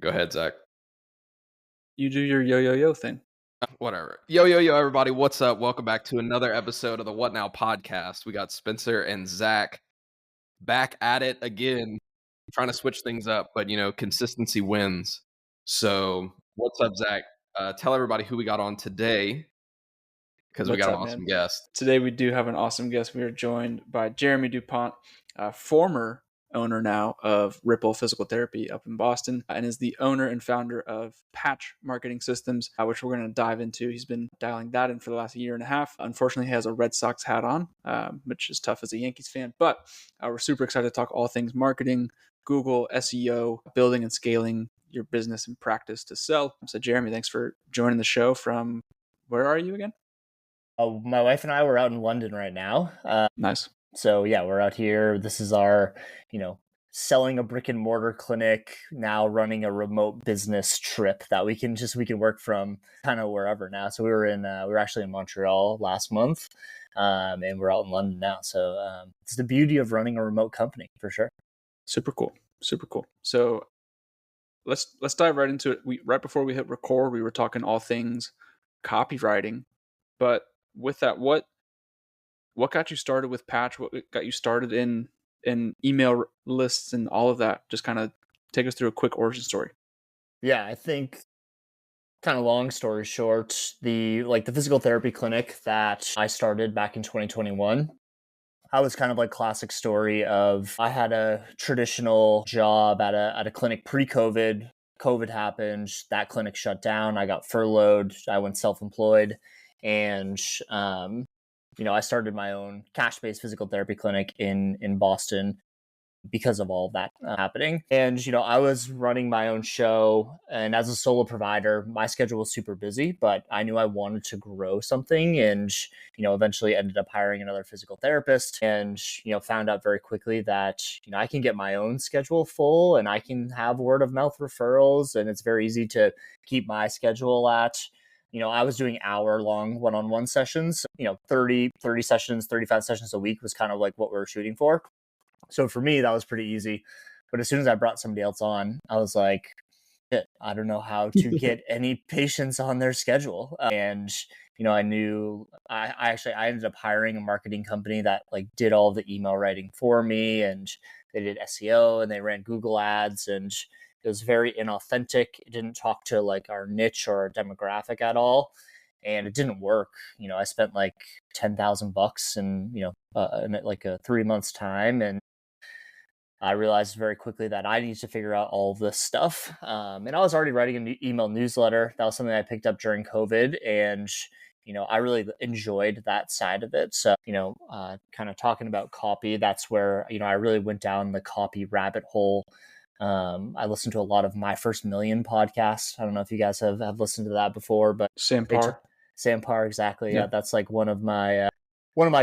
Go ahead, Zach. You do your yo thing. Whatever. Yo, everybody. What's up? Welcome back to another episode of the What Now podcast. We got Spencer and Zach back at it again, trying to switch things up, but consistency wins. So, what's up, Zach? Tell everybody who we got on today because we What's got an up, awesome man? guest. Today we do have an awesome guest. We are joined by Jeremy Dupont, former owner now of Ripple Physical Therapy up in Boston, and is the owner and founder of Patch Marketing Systems, which we're going to dive into. He's been dialing that in for the last year and a half. Unfortunately, he has a Red Sox hat on, which is tough as a Yankees fan, but we're super excited to talk all things marketing, Google, SEO, building and scaling your business and practice to sell. So Jeremy, thanks for joining the show from, where are you again? My wife and I were out in London right now. Nice. So yeah, we're out here. This is our, selling a brick and mortar clinic, now running a remote business trip that we can work from kind of wherever now. So we were actually in Montreal last month, and we're out in London now. So it's the beauty of running a remote company for sure. Super cool. So let's dive right into it. Right before we hit record, we were talking all things copywriting, but with that, what got you started with Patch? What got you started in email lists and all of that? Just kind of take us through a quick origin story. Yeah, I think kind of long story short, the physical therapy clinic that I started back in 2021. I was kind of like classic story of I had a traditional job at a clinic pre-COVID. COVID happened, that clinic shut down. I got furloughed. I went self-employed, and I started my own cash-based physical therapy clinic in Boston because of all of that happening. And, I was running my own show, and as a solo provider, my schedule was super busy, but I knew I wanted to grow something, and, eventually ended up hiring another physical therapist, and, found out very quickly that, I can get my own schedule full and I can have word of mouth referrals, and it's very easy to keep my schedule at, I was doing hour-long one-on-one sessions, 30 sessions, 35 sessions a week was kind of like what we were shooting for. So for me, that was pretty easy. But as soon as I brought somebody else on, I was like, shit, I don't know how to get any patients on their schedule. And, I knew I ended up hiring a marketing company that like did all the email writing for me, and they did SEO and they ran Google ads, and it was very inauthentic. It didn't talk to like our niche or our demographic at all. And it didn't work. I spent like $10,000 in like a 3 months time. And I realized very quickly that I needed to figure out all of this stuff. And I was already writing an email newsletter. That was something I picked up during COVID. And, I really enjoyed that side of it. So, kind of talking about copy, that's where, I really went down the copy rabbit hole. I listened to a lot of My First Million podcast. I don't know if you guys have listened to that before, but Sam Parr, exactly. Yeah, that's like one of my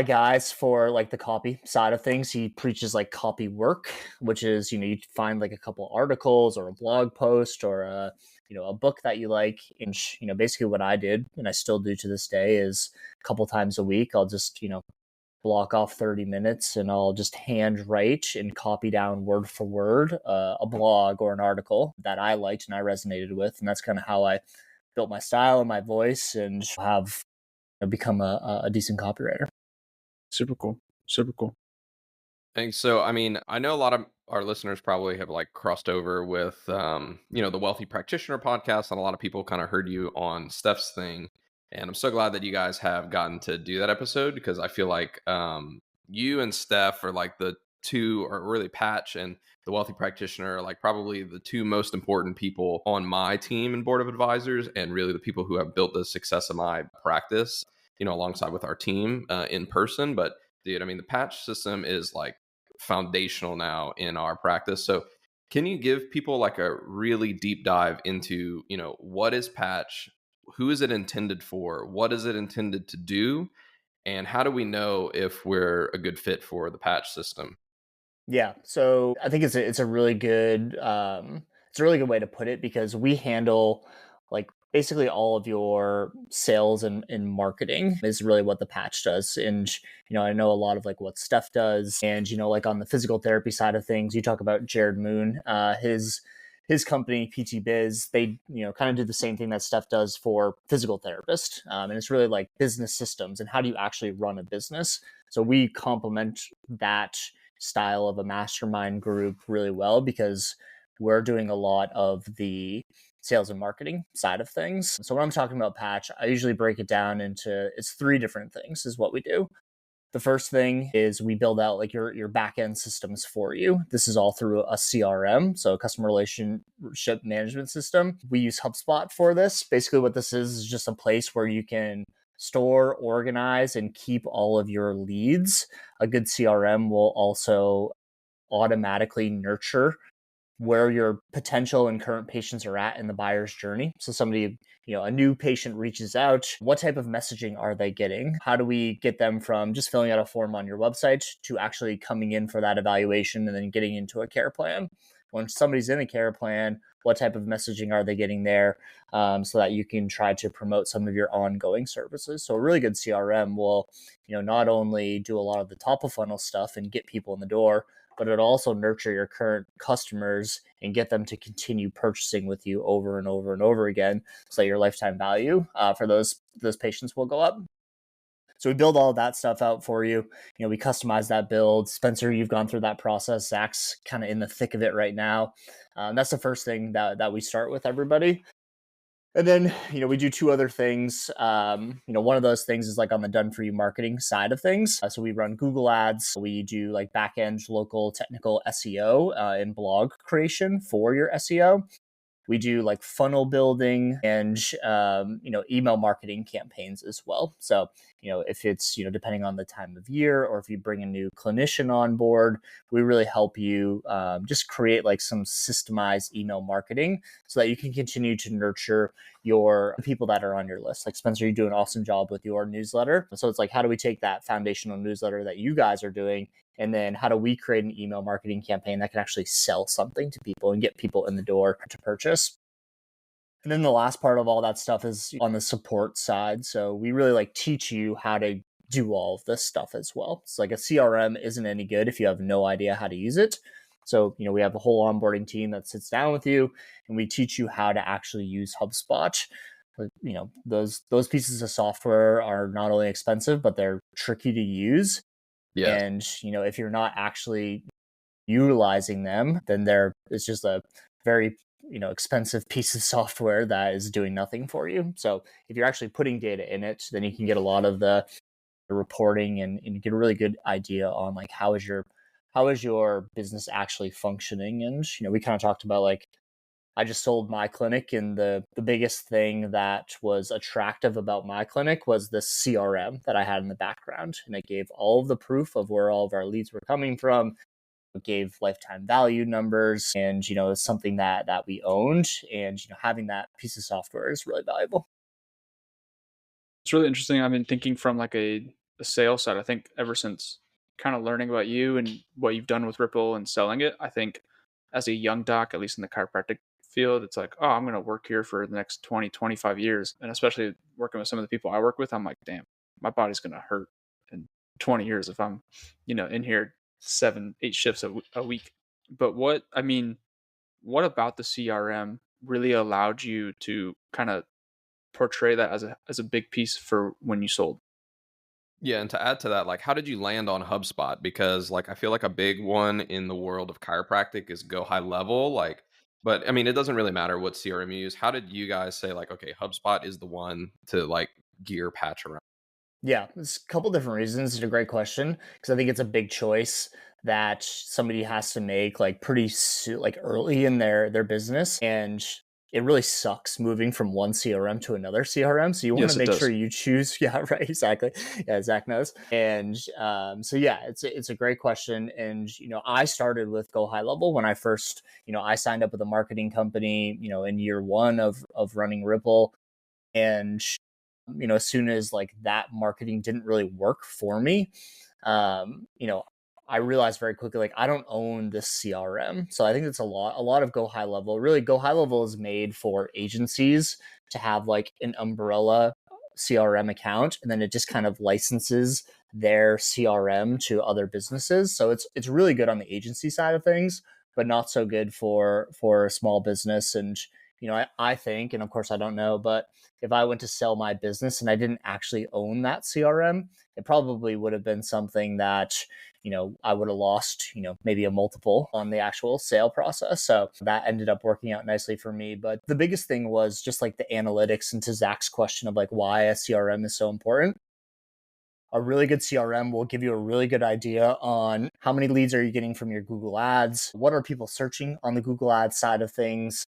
guys for like the copy side of things. He preaches like copy work, which is, you find like a couple articles or a blog post or a book that you like. And, basically what I did, and I still do to this day, is a couple times a week, I'll just, block off 30 minutes and I'll just hand write and copy down word for word a blog or an article that I liked and I resonated with. And that's kind of how I built my style and my voice and have become a decent copywriter. super cool. Thanks. So, I mean, I know a lot of our listeners probably have like crossed over with, the Wealthy Practitioner podcast, and a lot of people kind of heard you on Steph's thing. And I'm so glad that you guys have gotten to do that episode, because I feel like you and Steph are like the two, or really Patch and the Wealthy Practitioner, are like probably the two most important people on my team and board of advisors, and really the people who have built the success of my practice, alongside with our team in person. But dude, I mean, the Patch system is like foundational now in our practice. So can you give people like a really deep dive into, what is Patch? Who is it intended for? What is it intended to do? And how do we know if we're a good fit for the Patch system? Yeah, so I think it's a really good way to put it, because we handle like basically all of your sales and marketing is really what the Patch does. And I know a lot of like what Steph does, and like on the physical therapy side of things, you talk about Jared Moon, his his company, PT Biz, they, kind of do the same thing that Steph does for physical therapists. And it's really like business systems and how do you actually run a business. So we complement that style of a mastermind group really well because we're doing a lot of the sales and marketing side of things. So when I'm talking about Patch, I usually break it down into it's 3 different things is what we do. The first thing is we build out like your backend systems for you. This is all through a CRM, so a customer relationship management system. We use HubSpot for this. Basically, what this is just a place where you can store, organize, and keep all of your leads. A good CRM will also automatically nurture where your potential and current patients are at in the buyer's journey. So somebody, a new patient reaches out, what type of messaging are they getting? How do we get them from just filling out a form on your website to actually coming in for that evaluation and then getting into a care plan? When somebody's in a care plan, what type of messaging are they getting there, so that you can try to promote some of your ongoing services? So a really good CRM will, not only do a lot of the top of funnel stuff and get people in the door, but it also nurture your current customers and get them to continue purchasing with you over and over and over again, so that your lifetime value for those patients will go up. So we build all of that stuff out for you. We customize that build. Spencer, you've gone through that process. Zach's kind of in the thick of it right now. That's the first thing that we start with everybody. And then, we do 2 other things. One of those things is like on the done for you marketing side of things. So we run Google ads. We do like back-end local technical SEO and blog creation for your SEO. We do like funnel building and, email marketing campaigns as well. So, if it's, depending on the time of year or if you bring a new clinician on board, we really help you just create like some systemized email marketing so that you can continue to nurture your people that are on your list. Like Spencer, you do an awesome job with your newsletter. So it's like, how do we take that foundational newsletter that you guys are doing, and then how do we create an email marketing campaign that can actually sell something to people and get people in the door to purchase? And then the last part of all that stuff is on the support side. So we really like teach you how to do all of this stuff as well. It's like a CRM isn't any good if you have no idea how to use it. So, we have a whole onboarding team that sits down with you and we teach you how to actually use HubSpot. Those pieces of software are not only expensive, but they're tricky to use. Yeah. And, if you're not actually utilizing them, then it's just a very, expensive piece of software that is doing nothing for you. So if you're actually putting data in it, then you can get a lot of the reporting and you get a really good idea on like, how is your business actually functioning? And, we kind of talked about like, I just sold my clinic, and the biggest thing that was attractive about my clinic was the CRM that I had in the background. And it gave all of the proof of where all of our leads were coming from. It gave lifetime value numbers, and, it's something that we owned. And, having that piece of software is really valuable. It's really interesting. I've been thinking from like a sales side. I think ever since kind of learning about you and what you've done with Ripple and selling it, I think as a young doc, at least in the chiropractic field, it's like, oh, I'm going to work here for the next 20, 25 years. And especially working with some of the people I work with, I'm like, damn, my body's going to hurt in 20 years if I'm, in here 7, 8 shifts a week. But what about the CRM really allowed you to kind of portray that as a big piece for when you sold? Yeah, and to add to that, like, how did you land on HubSpot? Because, like, I feel like a big one in the world of chiropractic is go high level. Like, but I mean, it doesn't really matter what CRM you use. How did you guys say, like, okay, HubSpot is the one to like gear Patch around? Yeah, there's a couple different reasons. It's a great question because I think it's a big choice that somebody has to make like like early in their business, and it really sucks moving from one CRM to another CRM. So you want Yes, to it make sure does. you choose. Yeah, right. Exactly. Yeah, Zach knows. And so yeah, it's a great question. And I started with Go High Level when I first I signed up with a marketing company in year 1 of running Ripple, and as soon as like that marketing didn't really work for me, um, you know, I realized very quickly, like, I don't own this CRM. So I think it's a lot of Go High Level. Really, Go High Level is made for agencies to have like an umbrella CRM account, and then it just kind of licenses their CRM to other businesses. So it's really good on the agency side of things. but not so good for a small business. And I think, and of course I don't know, but if I went to sell my business and I didn't actually own that CRM, it probably would have been something that I would have lost, maybe a multiple on the actual sale process. So that ended up working out nicely for me. But the biggest thing was just like the analytics, and to Zach's question of like why a CRM is so important. A really good CRM will give you a really good idea on how many leads are you getting from your Google Ads? What are people searching on the Google Ads side of things?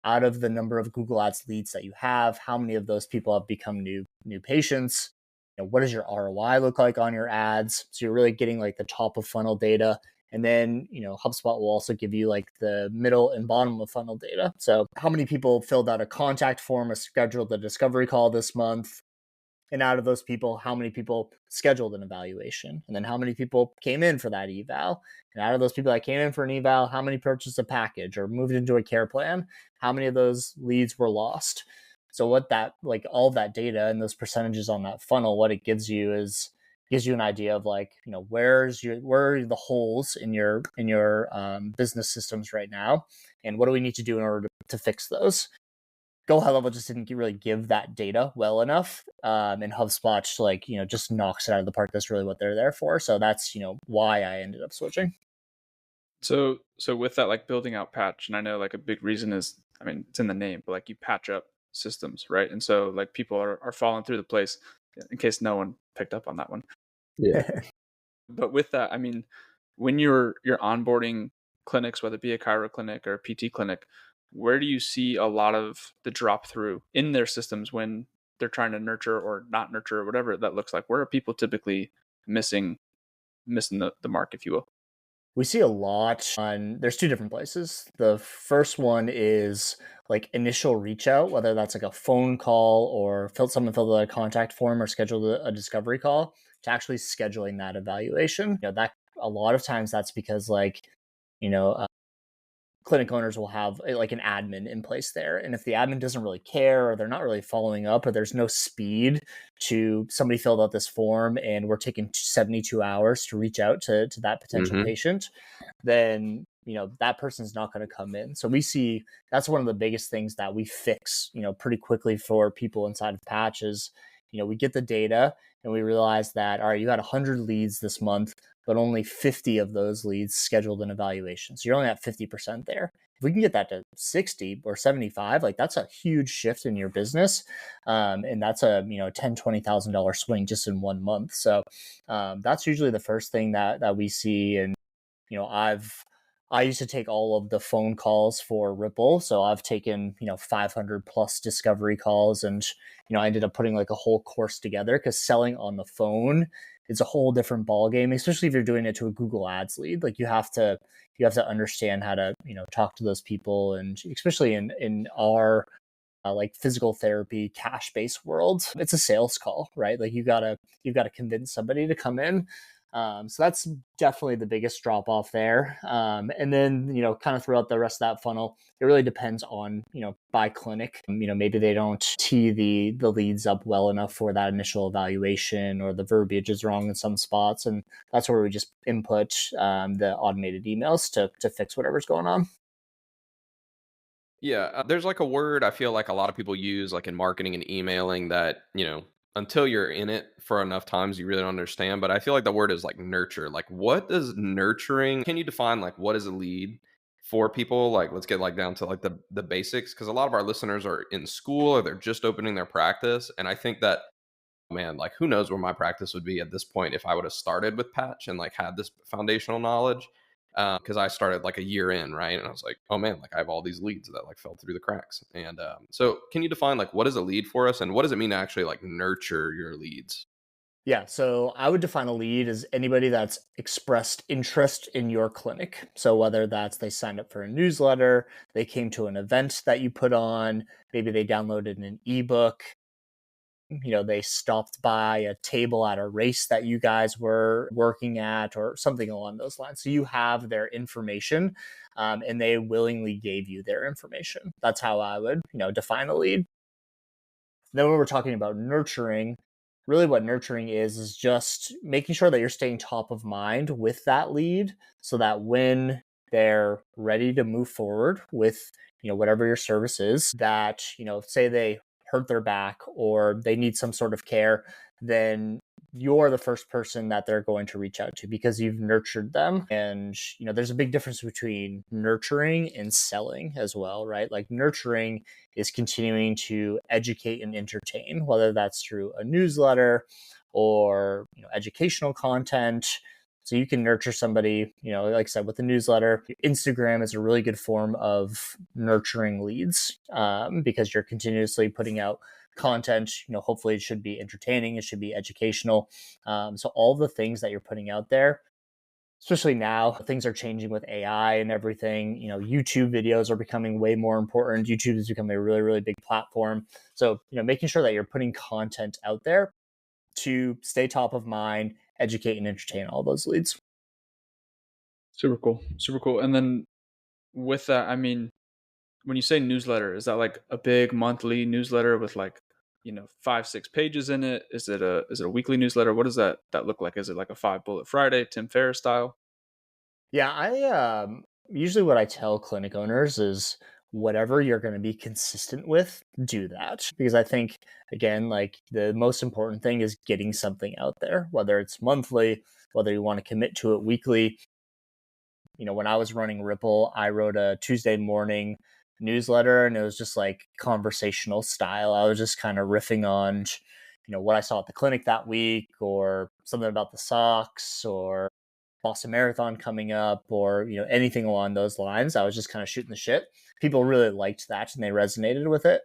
Out of the number of Google Ads leads that you have, how many of those people have become new patients? What does your ROI look like on your ads? So you're really getting like the top of funnel data. And then, HubSpot will also give you like the middle and bottom of funnel data. So how many people filled out a contact form or scheduled a discovery call this month? And out of those people, how many people scheduled an evaluation? And then how many people came in for that eval? And out of those people that came in for an eval, how many purchased a package or moved into a care plan? How many of those leads were lost? So what that, like all of that data and those percentages on that funnel, what it gives you an idea of like, where are the holes in your business systems right now? And what do we need to do in order to fix those? Go High Level just didn't really give that data well enough. And HubSpot, just knocks it out of the park. That's really what they're there for. So that's, why I ended up switching. So with that, like building out patch, and I know like a big reason is, I mean, it's in the name, but like you patch up systems, right? And so like people are falling through the place, in case no one picked up on that one. Yeah. But with that, I mean, when you're onboarding clinics, whether it be a chiro clinic or a PT clinic, where do you see a lot of the drop through in their systems when they're trying to nurture or not nurture or whatever that looks like? Where are people typically missing the mark, if you will? We see a lot there's two different places. The first one is like initial reach out, whether that's like a phone call or someone filled out a contact form or scheduled a discovery call, to actually scheduling that evaluation. That a lot of times that's because like, clinic owners will have like an admin in place there. And if the admin doesn't really care, or they're not really following up, or there's no speed to somebody filled out this form and we're taking 72 hours to reach out to that potential patient, then, that person's not going to come in. So we see that's one of the biggest things that we fix, pretty quickly for people inside of patches. We get the data and we realize that, all right, you got 100 leads this month, but only 50 of those leads scheduled an evaluation. So you're only at 50% there. If we can get that to 60 or 75, like that's a huge shift in your business. And that's a, $10,000-$20,000 swing just in 1 month. So that's usually the first thing that we see. And, I used to take all of the phone calls for Ripple. So I've taken, 500 plus discovery calls, and, I ended up putting like a whole course together, because selling on the phone is a whole different ballgame, especially if you're doing it to a Google Ads lead. Like you have to understand how to, talk to those people. And especially in our like physical therapy cash-based world, it's a sales call, right? Like you've got to convince somebody to come in. So that's definitely the biggest drop off there. And then, kind of throughout the rest of that funnel, it really depends on, by clinic. Maybe they don't tee the leads up well enough for that initial evaluation, or the verbiage is wrong in some spots. And that's where we just input the automated emails to fix whatever's going on. Yeah, there's like a word I feel like a lot of people use like in marketing and emailing that, until you're in it for enough times, you really don't understand. But I feel like the word is like nurture. Like, what does nurturing, can you define like what is a lead for people? Like, let's get like down to like the basics, because a lot of our listeners are in school or they're just opening their practice. And I think that, man, like who knows where my practice would be at this point if I would have started with Patch and like had this foundational knowledge. Because I started like a year in, right? And I was like, oh man, like I have all these leads that like fell through the cracks. And so can you define like what is a lead for us, and what does it mean to actually like nurture your leads? Yeah, so I would define a lead as anybody that's expressed interest in your clinic. So whether that's they signed up for a newsletter, they came to an event that you put on, maybe they downloaded an ebook, they stopped by a table at a race that you guys were working at, or something along those lines. So you have their information, and they willingly gave you their information. That's how I would, define a lead. Then when we're talking about nurturing, really what nurturing is just making sure that you're staying top of mind with that lead, so that when they're ready to move forward with, whatever your service is, that, say they hurt their back or they need some sort of care, then you're the first person that they're going to reach out to because you've nurtured them. And, there's a big difference between nurturing and selling as well, right? Like nurturing is continuing to educate and entertain, whether that's through a newsletter or, educational content. So you can nurture somebody, like I said, with the newsletter. Instagram is a really good form of nurturing leads because you're continuously putting out content. Hopefully it should be entertaining, it should be educational. So all the things that you're putting out there, especially now, things are changing with AI and everything. YouTube videos are becoming way more important. YouTube has become a really, really big platform. So, making sure that you're putting content out there to stay top of mind, educate and entertain all those leads. Super cool. Super cool. And then with that, I mean, when you say newsletter, is that like a big monthly newsletter with like, 5-6 pages in it? Is it a weekly newsletter? What does that look like? Is it like a 5 bullet Friday, Tim Ferriss style? Yeah, I usually what I tell clinic owners is whatever you're going to be consistent with, do that. Because I think, again, like the most important thing is getting something out there, whether it's monthly, whether you want to commit to it weekly. When I was running Ripple, I wrote a Tuesday morning newsletter and it was just like conversational style. I was just kind of riffing on, what I saw at the clinic that week or something about the socks or Boston Marathon coming up or, anything along those lines. I was just kind of shooting the shit. People really liked that and they resonated with it.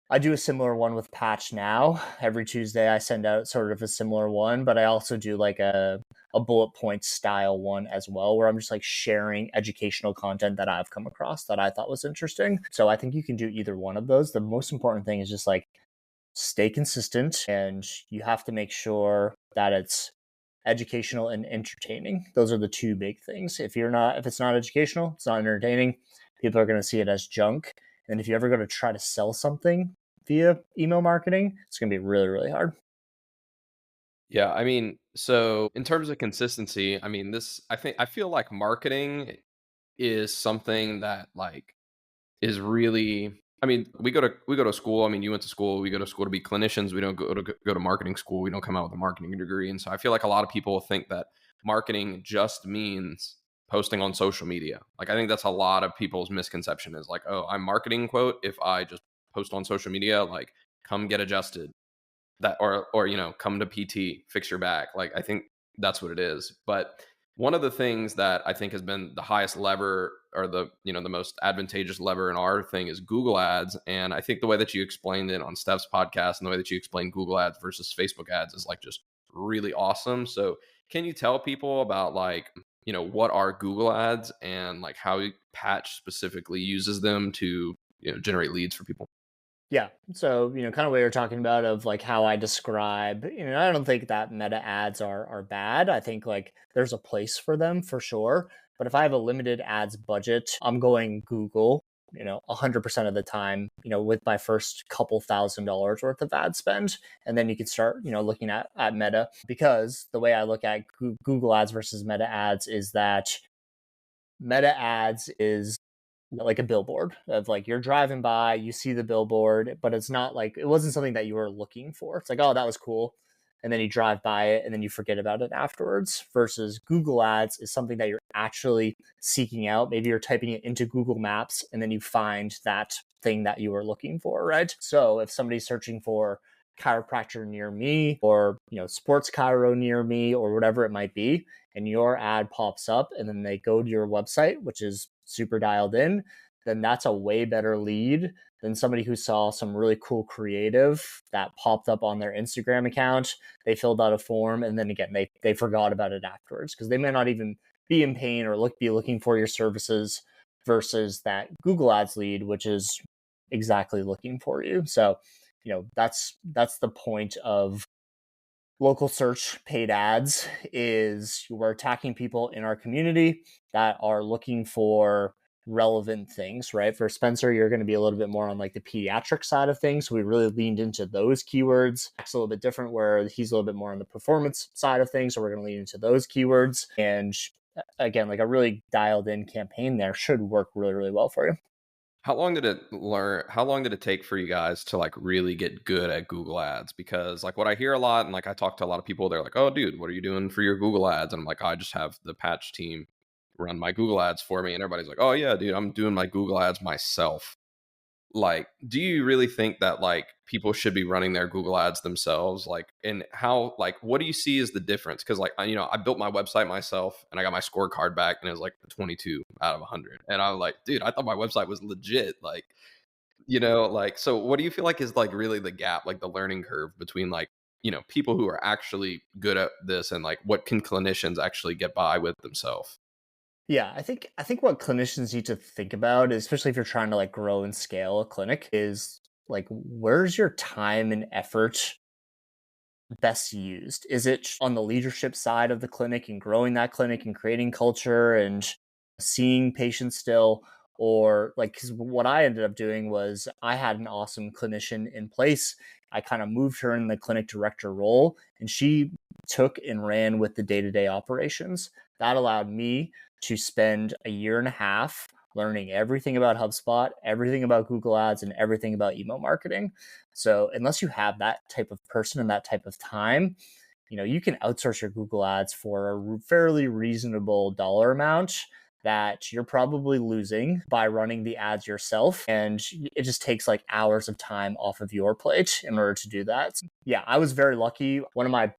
I do a similar one with Patch now. Every Tuesday I send out sort of a similar one, but I also do like a bullet point style one as well, where I'm just like sharing educational content that I've come across that I thought was interesting. So I think you can do either one of those. The most important thing is just like stay consistent, and you have to make sure that it's educational and entertaining. Those are the two big things. If it's not educational, it's not entertaining, people are going to see it as junk. And if you ever go to try to sell something via email marketing, it's going to be really, really hard. Yeah, I mean, so in terms of consistency, I mean, I feel like marketing is something that like is really, I mean, we go to school. I mean, you went to school, we go to school to be clinicians. We don't go to marketing school. We don't come out with a marketing degree. And so I feel like a lot of people think that marketing just means posting on social media. Like I think that's a lot of people's misconception is like, oh, I'm marketing quote if I just post on social media, like come get adjusted, that or come to PT, fix your back. Like I think that's what it is. But one of the things that I think has been the highest lever or the most advantageous lever in our thing is Google ads. And I think the way that you explained it on Steph's podcast and the way that you explained Google ads versus Facebook ads is like just really awesome. So can you tell people about like, what are Google ads and like how Patch specifically uses them to, generate leads for people? Yeah. So, kind of what you're talking about of like how I describe, I don't think that meta ads are bad. I think like there's a place for them for sure. But if I have a limited ads budget, I'm going Google, 100% of the time, with my first couple $1,000s worth of ad spend. And then you can start, looking at meta, because the way I look at Google ads versus meta ads is that meta ads is like a billboard of like you're driving by, you see the billboard, but it's not like it wasn't something that you were looking for. It's like, oh, that was cool. And then you drive by it and then you forget about it afterwards. Versus Google ads is something that you're actually seeking out. Maybe you're typing it into Google Maps and then you find that thing that you were looking for, right? So if somebody's searching for chiropractor near me or sports chiro near me or whatever it might be, and your ad pops up and then they go to your website, which is super dialed in, then that's a way better lead than somebody who saw some really cool creative that popped up on their Instagram account. They filled out a form and then again they forgot about it afterwards because they may not even be in pain or be looking for your services, versus that Google ads lead, which is exactly looking for you. So that's the point of local search paid ads, is we're attacking people in our community that are looking for relevant things, right? For Spencer, you're going to be a little bit more on like the pediatric side of things. So we really leaned into those keywords. It's a little bit different where he's a little bit more on the performance side of things. So we're going to lean into those keywords. And again, like a really dialed in campaign there should work really, really well for you. How long did it take for you guys to like really get good at Google Ads? Because like what I hear a lot, and like I talk to a lot of people, they're like, "Oh, dude, what are you doing for your Google Ads?" And I'm like, "I just have the patch team run my Google Ads for me." And everybody's like, "Oh yeah, dude, I'm doing my Google Ads myself." Like, do you really think that like people should be running their Google Ads themselves? Like, and how, like, what do you see as the difference? Because like, I built my website myself and I got my scorecard back and it was like a 22 out of 100. And I was like, dude, I thought my website was legit. Like, like, so what do you feel like is like really the gap, like the learning curve between like, people who are actually good at this and like what can clinicians actually get by with themselves? Yeah, I think what clinicians need to think about, especially if you're trying to like grow and scale a clinic, is like where's your time and effort best used? Is it on the leadership side of the clinic and growing that clinic and creating culture and seeing patients still? Or like, because what I ended up doing was I had an awesome clinician in place. I kind of moved her in the clinic director role, and she took and ran with the day to day operations. That allowed me to spend a year and a half learning everything about HubSpot, everything about Google Ads, and everything about email marketing. So unless you have that type of person and that type of time, you can outsource your Google Ads for a fairly reasonable dollar amount that you're probably losing by running the ads yourself. And it just takes like hours of time off of your plate in order to do that. Yeah, I was very lucky. One of my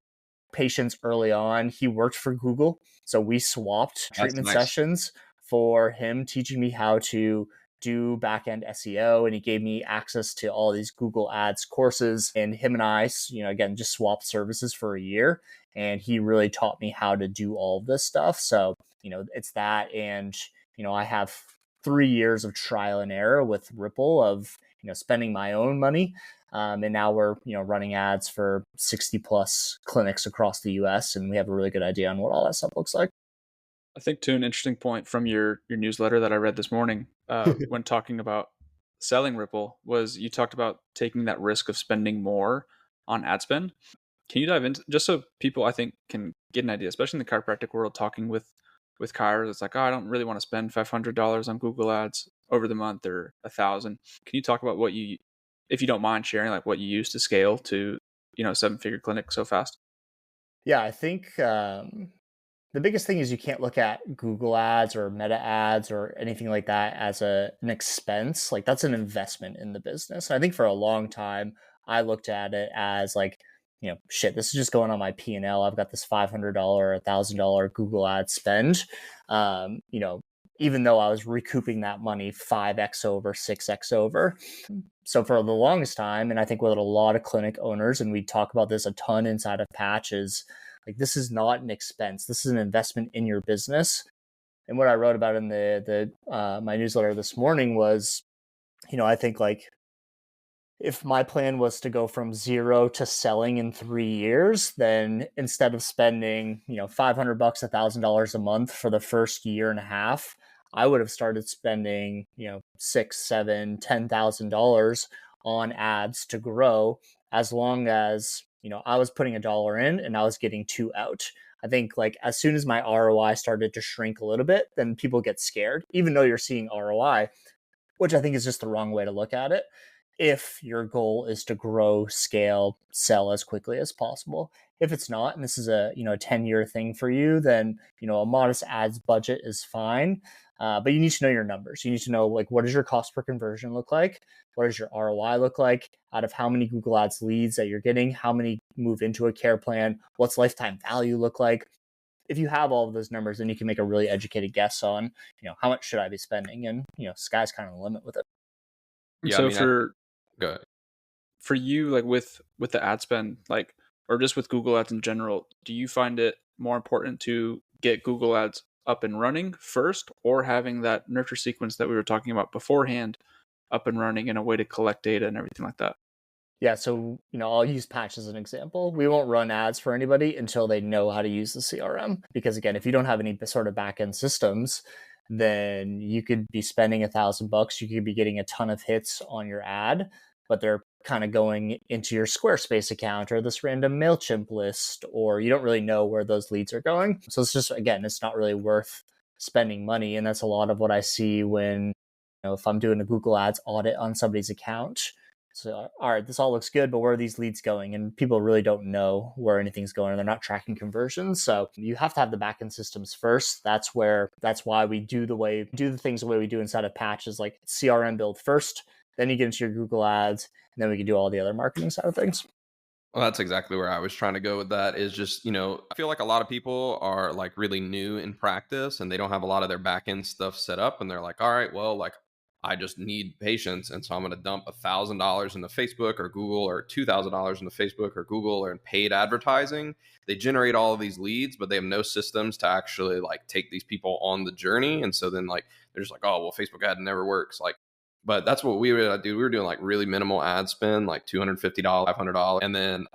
patients early on, he worked for Google. So we swapped That's treatment nice. sessions for him teaching me how to do backend SEO, and he gave me access to all these Google Ads courses. And him and I, again, just swapped services for a year, and he really taught me how to do all of this stuff. So it's that, and I have 3 years of trial and error with Ripple of spending my own money. And now we're running ads for 60 plus clinics across the US, and we have a really good idea on what all that stuff looks like. I think to an interesting point from your newsletter that I read this morning, when talking about selling Ripple, was you talked about taking that risk of spending more on ad spend. Can you dive into, just so people I think can get an idea, especially in the chiropractic world, talking with chiros, it's like, oh, I don't really want to spend $500 on Google Ads over the month or 1,000. Can you talk about what you, if you don't mind sharing, like what you use to scale to 7-figure clinic so fast? Yeah, I think the biggest thing is you can't look at Google Ads or Meta Ads or anything like that as an expense. Like that's an investment in the business. I think for a long time, I looked at it as like, shit, this is just going on my P&L. I've got this $500, $1,000 Google ad spend. Um, you know, even though I was recouping that money 5x over, 6x over. So for the longest time, and I think with a lot of clinic owners, and we talk about this a ton inside of Patches, like this is not an expense. This is an investment in your business. And what I wrote about in the my newsletter this morning was, I think like if my plan was to go from zero to selling in 3 years, then instead of spending, $500, $1,000 a month for the first year and a half, I would have started spending, six, seven, $10,000 on ads to grow, as long as, I was putting $1 in and I was getting two out. I think like as soon as my ROI started to shrink a little bit, then people get scared, even though you're seeing ROI, which I think is just the wrong way to look at it. If your goal is to grow, scale, sell as quickly as possible. If it's not, and this is a 10-year thing for you, then a modest ads budget is fine. But you need to know your numbers. You need to know like what does your cost per conversion look like? What does your ROI look like? Out of how many Google Ads leads that you're getting? How many move into a care plan? What's lifetime value look like? If you have all of those numbers, then you can make a really educated guess on, how much should I be spending? And, sky's kind of the limit with it. Yeah, I So mean, go ahead. for you, like with the ad spend, like, or just with Google Ads in general, do you find it more important to get Google Ads up and running first, or having that nurture sequence that we were talking about beforehand up and running in a way to collect data and everything like that? Yeah, so I'll use Patch as an example. We won't run ads for anybody until they know how to use the CRM. Because again, if you don't have any sort of back-end systems, then you could be spending $1,000. You could be getting a ton of hits on your ad. but they're kind of going into your Squarespace account or this random MailChimp list, or you don't really know where those leads are going. So it's just, again, it's not really worth spending money. And that's a lot of what I see when, if I'm doing a Google Ads audit on somebody's account. So, all right, this all looks good, but where are these leads going? And people really don't know where anything's going, and they're not tracking conversions. So you have to have the backend systems first. That's why we do the things the way we do inside of Patch, is like CRM build first, then you get into your Google Ads, and then we can do all the other marketing side of things. Well, that's exactly where I was trying to go with that, is just, I feel like a lot of people are like really new in practice and they don't have a lot of their back end stuff set up. And they're like, all right, well, like I just need patients. And so I'm going to dump $1,000 into Facebook or Google, or $2,000 into Facebook or Google, or in paid advertising. They generate all of these leads, but they have no systems to actually like take these people on the journey. And so then like, they're just like, oh, well, Facebook ad never works. Like, but that's what we would do. We were doing like really minimal ad spend, like $250, $500. And then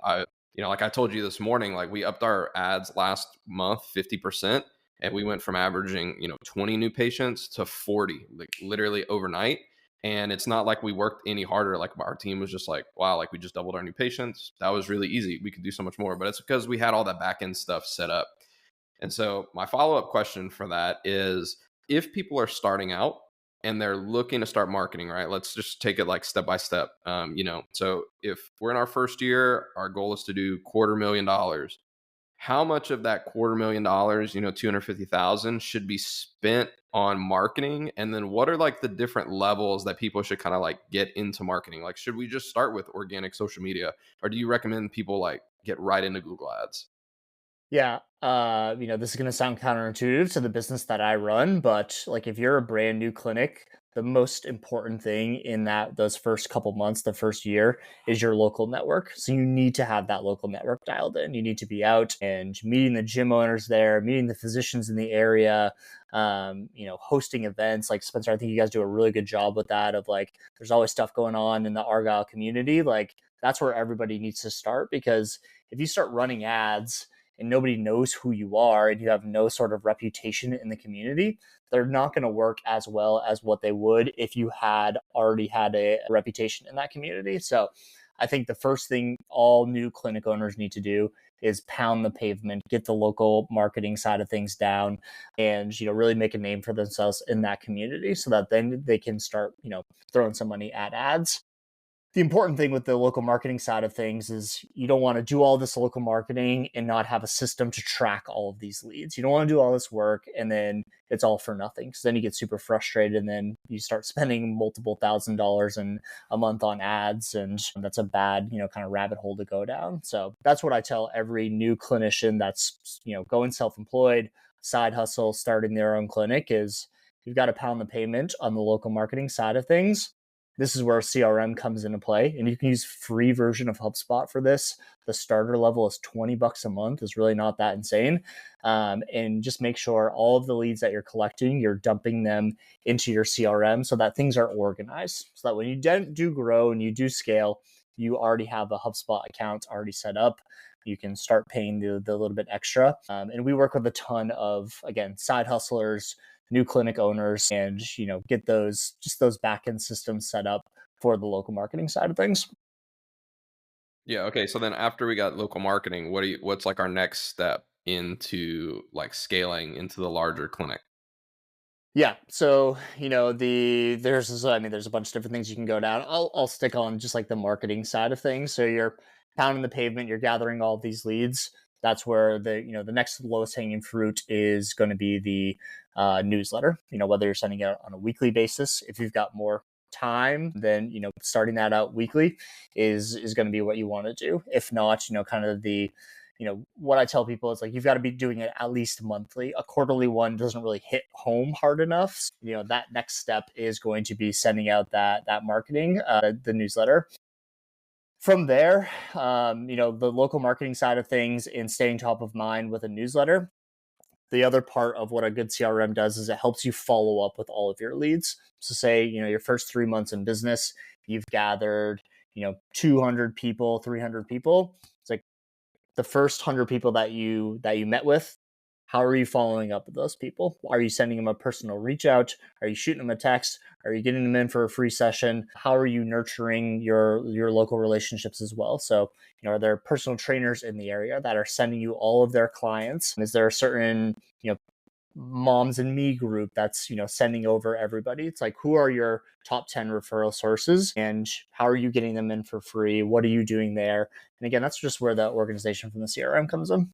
like I told you this morning, like we upped our ads last month 50%. And we went from averaging, 20 new patients to 40, like literally overnight. And it's not like we worked any harder. Like our team was just like, wow, like we just doubled our new patients. That was really easy. We could do so much more. But it's because we had all that back end stuff set up. And so my follow-up question for that is, if people are starting out and they're looking to start marketing, right? Let's just take it like step by step. So if we're in our first year, our goal is to do $250,000. How much of that $250,000, 250,000 should be spent on marketing? And then what are like the different levels that people should kind of like get into marketing? Like, should we just start with organic social media, or do you recommend people like get right into Google Ads? Yeah. This is going to sound counterintuitive to the business that I run, but like if you're a brand new clinic, the most important thing in those first couple months, the first year, is your local network. So you need to have that local network dialed in. You need to be out and meeting the gym owners there, meeting the physicians in the area, hosting events. Like Spencer, I think you guys do a really good job with that. Of like, there's always stuff going on in the Argyle community. Like that's where everybody needs to start, because if you start running ads and nobody knows who you are and you have no sort of reputation in the community, they're not going to work as well as what they would if you had already had a reputation in that community. So I think the first thing all new clinic owners need to do is pound the pavement, get the local marketing side of things down, and really make a name for themselves in that community, so that then they can start throwing some money at ads. The important thing with the local marketing side of things is you don't want to do all this local marketing and not have a system to track all of these leads. You don't want to do all this work and then it's all for nothing, because then you get super frustrated and then you start spending multiple $1,000s in a month on ads, and that's a bad kind of rabbit hole to go down. So that's what I tell every new clinician that's going self-employed, side hustle, starting their own clinic, is you've got to pound the pavement on the local marketing side of things. This is where CRM comes into play, and you can use free version of HubSpot for this. The starter level is $20 a month. It's really not that insane. And just make sure all of the leads that you're collecting, you're dumping them into your CRM so that things are organized. So that when you do grow and you do scale, you already have a HubSpot account already set up. You can start paying the little bit extra. And we work with a ton of, again, side hustlers, new clinic owners, and get those back-end systems set up for the local marketing side of things. Yeah. Okay. So then after we got local marketing, what's like our next step into like scaling into the larger clinic? Yeah. So, there's a bunch of different things you can go down. I'll stick on just like the marketing side of things. So you're pounding the pavement, you're gathering all of these leads. That's where the next lowest hanging fruit is going to be the newsletter. Whether you're sending it out on a weekly basis, if you've got more time, then starting that out weekly is going to be what you want to do. If not, kind of what I tell people is like, you've got to be doing it at least monthly. A quarterly one doesn't really hit home hard enough. That next step is going to be sending out that marketing, the newsletter. From there, the local marketing side of things and staying top of mind with a newsletter. The other part of what a good CRM does is it helps you follow up with all of your leads. So say, your first 3 months in business, you've gathered, 200 people, 300 people. It's like the first 100 people that you met with, how are you following up with those people? Are you sending them a personal reach out? Are you shooting them a text? Are you getting them in for a free session? How are you nurturing your local relationships as well? So, are there personal trainers in the area that are sending you all of their clients? Is there a certain, moms and me group that's, sending over everybody? It's like, who are your top 10 referral sources and how are you getting them in for free? What are you doing there? And again, that's just where the organization from the CRM comes in.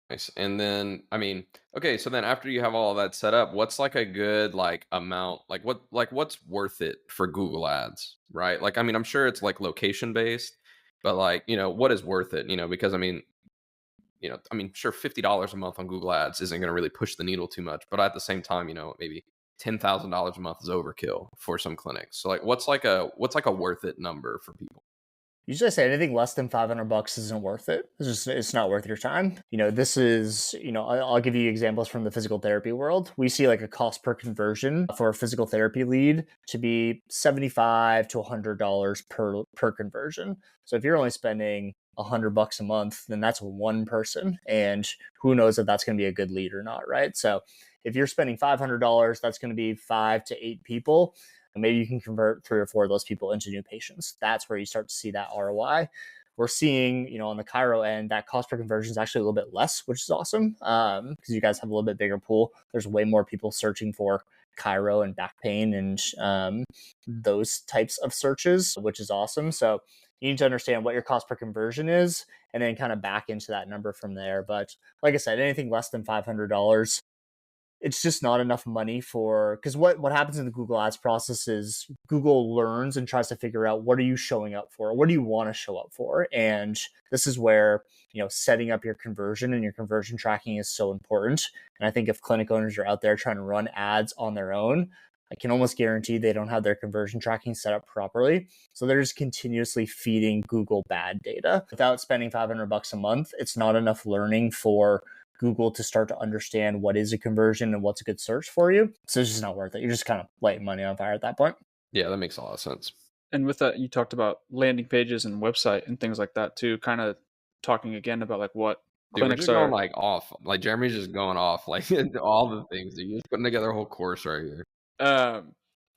Nice. And then, I mean, okay, so then after you have all of that set up, what's like a good like amount, what's worth it for Google Ads, right? Like, I mean, I'm sure it's like location based, but like, what is worth it? Because sure, $50 a month on Google Ads isn't going to really push the needle too much, but at the same time, maybe $10,000 a month is overkill for some clinics. So like, what's like a worth it number for people? Usually I say anything less than $500 isn't worth it. It's not worth your time. This is, I'll give you examples from the physical therapy world. We see like a cost per conversion for a physical therapy lead to be $75 to $100 per conversion. So if you're only spending $100 a month, then that's one person, and who knows if that's going to be a good lead or not, right? So if you're spending $500, that's going to be 5 to 8 people. And maybe you can convert 3 or 4 of those people into new patients. That's where you start to see that ROI. We're seeing, on the chiro end, that cost per conversion is actually a little bit less, which is awesome because you guys have a little bit bigger pool. There's way more people searching for chiro and back pain and those types of searches, which is awesome. So you need to understand what your cost per conversion is and then kind of back into that number from there. But like I said, anything less than $500, it's just not enough money because what happens in the Google Ads process is Google learns and tries to figure out, what are you showing up for? What do you want to show up for? And this is where, setting up your conversion and your conversion tracking is so important. And I think if clinic owners are out there trying to run ads on their own, I can almost guarantee they don't have their conversion tracking set up properly. So they're just continuously feeding Google bad data. Without spending $500 a month, it's not enough learning for Google to start to understand what is a conversion and what's a good search for you. So it's just not worth it. You're just kind of lighting money on fire at that point. Yeah, that makes a lot of sense. And with that, you talked about landing pages and website and things like that too, kind of talking again about like what Dude, we're clinics just going are. like off. Like Jeremy's just going off, like all the things. Dude. You're just putting together a whole course right here.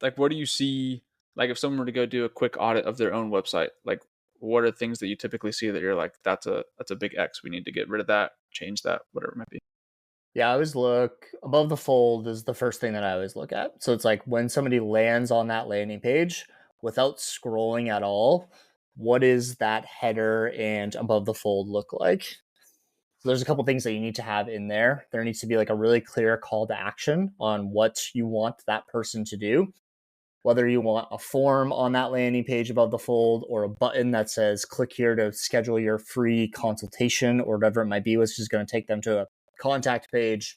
Like, what do you see? Like, if someone were to go do a quick audit of their own website, like, what are things that you typically see that you're like, that's a big X. We need to get rid of that, change that, whatever it might be. Yeah, I always look above the fold is the first thing that I always look at. So it's like when somebody lands on that landing page without scrolling at all, what is that header and above the fold look like? So there's a couple things that you need to have in there. There needs to be like a really clear call to action on what you want that person to do. Whether you want a form on that landing page above the fold or a button that says click here to schedule your free consultation or whatever it might be, which is going to take them to a contact page,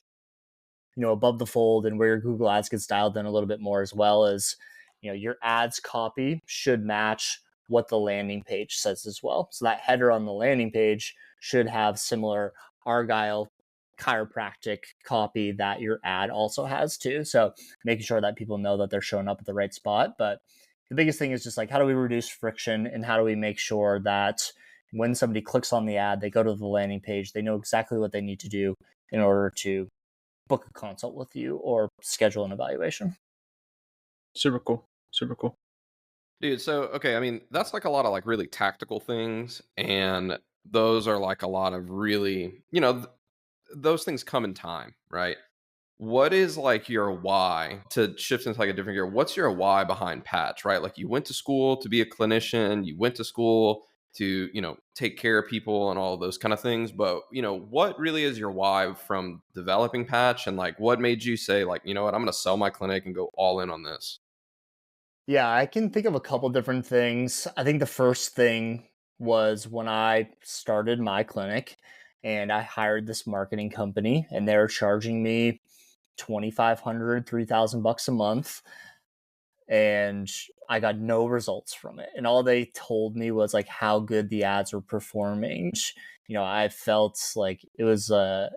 above the fold, and where your Google Ads gets dialed in a little bit more, as well as, your ads copy should match what the landing page says as well. So that header on the landing page should have similar Argyle chiropractic copy that your ad also has too. So making sure that people know that they're showing up at the right spot. But the biggest thing is just like, how do we reduce friction and how do we make sure that when somebody clicks on the ad, they go to the landing page, they know exactly what they need to do in order to book a consult with you or schedule an evaluation. Super cool. Super cool. Dude, so okay, I mean, that's like a lot of like really tactical things, and those are like a lot of really, those things come in time, right? What is like your why to shift into like a different gear? What's your why behind Patch, right? Like you went to school to be a clinician, you went to school to, take care of people and all of those kind of things. But, what really is your why from developing Patch, and like what made you say like, you know what, I'm going to sell my clinic and go all in on this? Yeah, I can think of a couple different things. I think the first thing was when I started my clinic and I hired this marketing company and they were charging me $2,500, $3,000 a month. And I got no results from it. And all they told me was like how good the ads were performing. I felt like it was a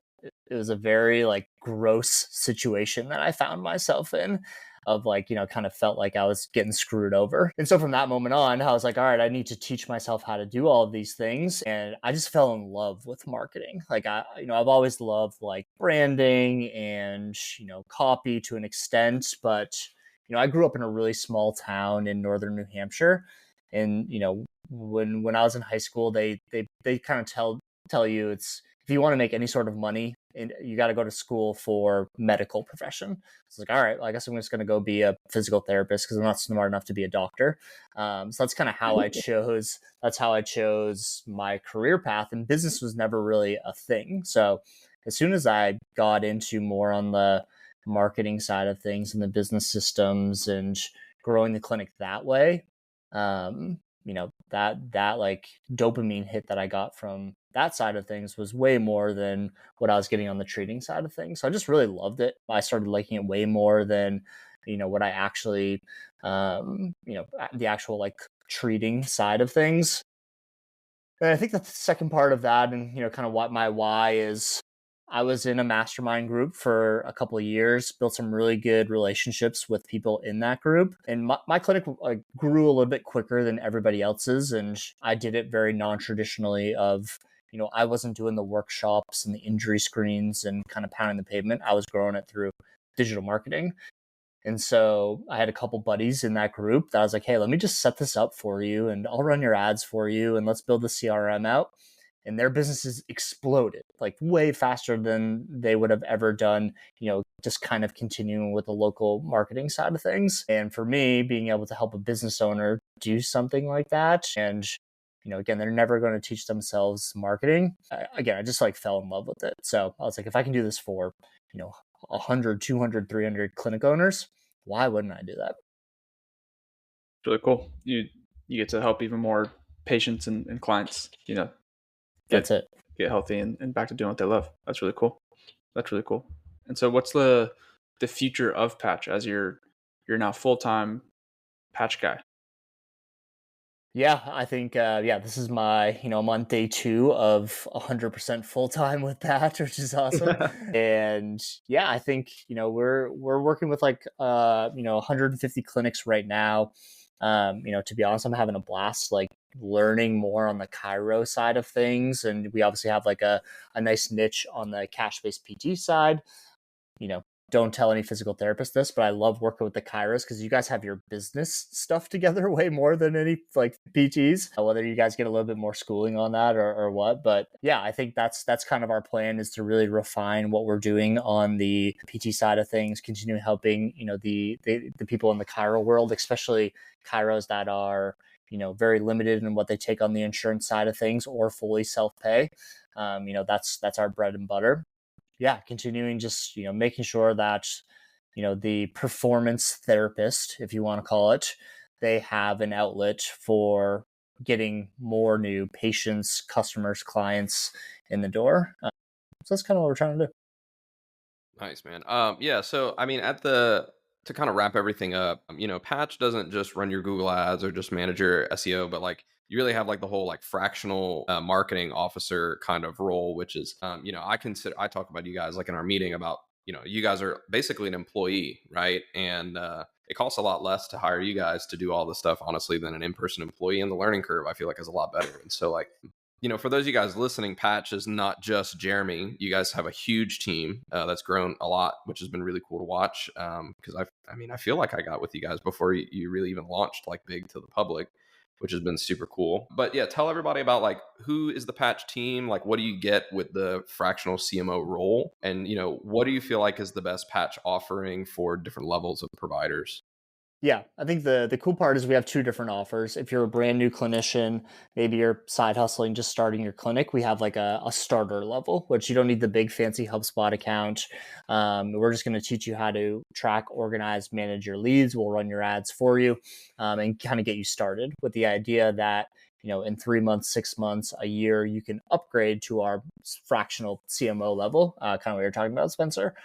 very like gross situation that I found myself in. of like, kind of felt like I was getting screwed over. And so from that moment on, I was like, all right, I need to teach myself how to do all of these things. And I just fell in love with marketing. Like I've always loved like branding and, copy to an extent, but I grew up in a really small town in northern New Hampshire. And, when I was in high school, they kind of tell you it's, if you want to make any sort of money, and you got to go to school for medical profession. It's like, all right, well, I guess I'm just going to go be a physical therapist because I'm not smart enough to be a doctor. So that's kind of how I chose. That's how I chose my career path, and business was never really a thing. So as soon as I got into more on the marketing side of things and the business systems and growing the clinic that way, that like dopamine hit that I got from that side of things was way more than what I was getting on the treating side of things. So I just really loved it. I started liking it way more than, what I actually, the actual like treating side of things. And I think the second part of that, and, kind of what my why is, I was in a mastermind group for a couple of years, built some really good relationships with people in that group. And my clinic grew a little bit quicker than everybody else's. And I did it very non-traditionally of, I wasn't doing the workshops and the injury screens and kind of pounding the pavement. I was growing it through digital marketing. And so I had a couple buddies in that group that I was like, hey, let me just set this up for you and I'll run your ads for you and let's build the CRM out. And their businesses exploded like way faster than they would have ever done, just kind of continuing with the local marketing side of things. And for me, being able to help a business owner do something like that, and again, they're never going to teach themselves marketing. I just like fell in love with it. So I was like, if I can do this for, 100, 200, 300 clinic owners, why wouldn't I do that? It's really cool. You get to help even more patients and clients, That's it. Get healthy and back to doing what they love. That's really cool. And so what's the future of Patch as you're now full-time Patch guy? Yeah, I think, this is my, I'm on day 2 of 100% full-time with Patch, which is awesome. And yeah, I think, we're working with like, 150 clinics right now. To be honest, I'm having a blast, like learning more on the chiro side of things. And we obviously have like a nice niche on the cash-based PT side. Don't tell any physical therapist this, but I love working with the chiros because you guys have your business stuff together way more than any like PTs. Whether you guys get a little bit more schooling on that or what, but yeah, I think that's kind of our plan, is to really refine what we're doing on the PT side of things, continue helping the people in the chiro world, especially chiros that are very limited in what they take on the insurance side of things or fully self-pay. That's our bread and butter. Yeah, continuing just, making sure that, the performance therapist, if you want to call it, they have an outlet for getting more new patients, customers, clients in the door. So that's kind of what we're trying to do. Nice, man. Yeah. So, I mean, to kind of wrap everything up, Patch doesn't just run your Google ads or just manage your SEO, but like you really have like the whole like fractional marketing officer kind of role, which is, I talk about you guys like in our meeting about, you guys are basically an employee, right? And it costs a lot less to hire you guys to do all this stuff, honestly, than an in-person employee. And the learning curve, I feel like, is a lot better. And so, like, for those of you guys listening, Patch is not just Jeremy. You guys have a huge team that's grown a lot, which has been really cool to watch. Because I feel like I got with you guys before you really even launched like big to the public, which has been super cool. But yeah, tell everybody about like who is the Patch team? Like, what do you get with the fractional CMO role? And what do you feel like is the best Patch offering for different levels of providers? Yeah, I think the cool part is we have 2 different offers. If you're a brand new clinician, maybe you're side hustling, just starting your clinic, we have like a starter level, which you don't need the big fancy HubSpot account. We're just going to teach you how to track, organize, manage your leads. We'll run your ads for you and kind of get you started with the idea that, in 3 months, 6 months, a year, you can upgrade to our fractional CMO level, kind of what you're talking about, Spencer.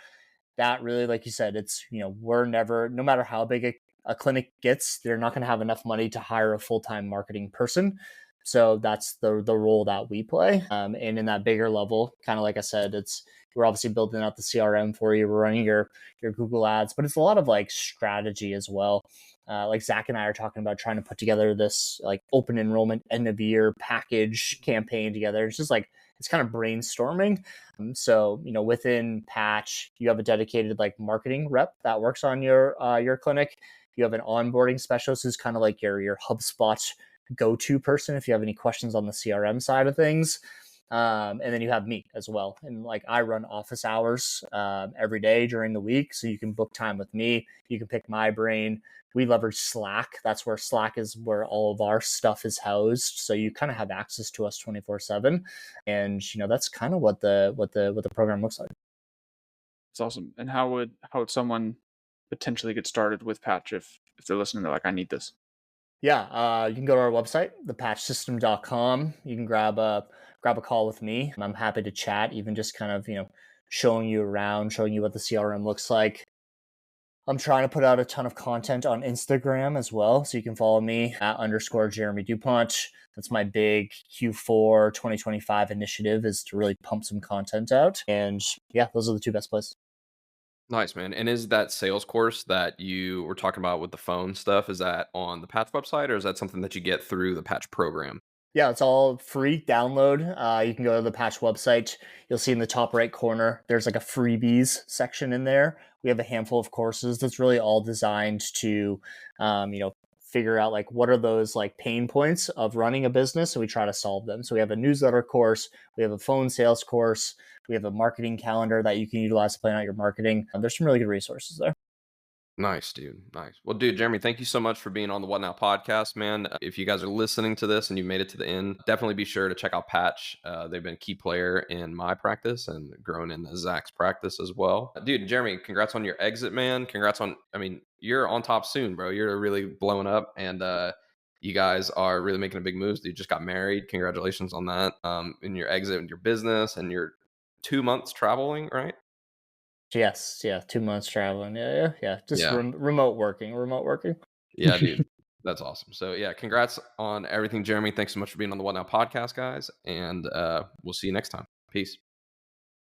That really, like you said, it's, we're never, no matter how big a clinic gets, they're not going to have enough money to hire a full-time marketing person. So that's the role that we play. And in that bigger level, kind of like I said, we're obviously building out the CRM for you. We're running your Google ads, but it's a lot of like strategy as well. Like Zach and I are talking about trying to put together this like open enrollment end of year package campaign together. It's just like, it's kind of brainstorming. So, within Patch, you have a dedicated like marketing rep that works on your clinic. You have an onboarding specialist who's kind of like your HubSpot go-to person if you have any questions on the CRM side of things. And then you have me as well. And like I run office hours every day during the week. So you can book time with me. You can pick my brain. We leverage Slack. That's where Slack is where all of our stuff is housed. So you kind of have access to us 24/7. And that's kind of what the program looks like. It's awesome. And how would someone potentially get started with Patch if they're listening, they're like, I need this? Yeah, you can go to our website, thepatchsystem.com. You can grab a call with me. I'm happy to chat, even just kind of, showing you around, showing you what the CRM looks like. I'm trying to put out a ton of content on Instagram as well. So you can follow me at _Jeremy Dupont. That's my big Q4 2025 initiative, is to really pump some content out. And yeah, those are the two best places. Nice, man. And is that sales course that you were talking about with the phone stuff, is that on the Patch website, or is that something that you get through the Patch program? Yeah, it's all free download. You can go to the Patch website. You'll see in the top right corner, there's like a freebies section in there. We have a handful of courses that's really all designed to, figure out like what are those like pain points of running a business, and we try to solve them. So we have a newsletter course, we have a phone sales course, we have a marketing calendar that you can utilize to plan out your marketing. There's some really good resources there. Nice, dude. Nice. Well, dude, Jeremy, thank you so much for being on the What Now podcast, man. If you guys are listening to this and you made it to the end, definitely be sure to check out Patch. They've been a key player in my practice and growing in Zach's practice as well. Dude, Jeremy, congrats on your exit, man. You're on top soon, bro. You're really blowing up, and you guys are really making a big moves. You just got married. Congratulations on that. In your exit and your business and your 2 months traveling, right? Yes, yeah, 2 months traveling. Yeah. Just Yeah. remote working. Yeah, dude. That's awesome. So yeah, congrats on everything, Jeremy. Thanks so much for being on the What Now podcast, guys. And we'll see you next time. Peace.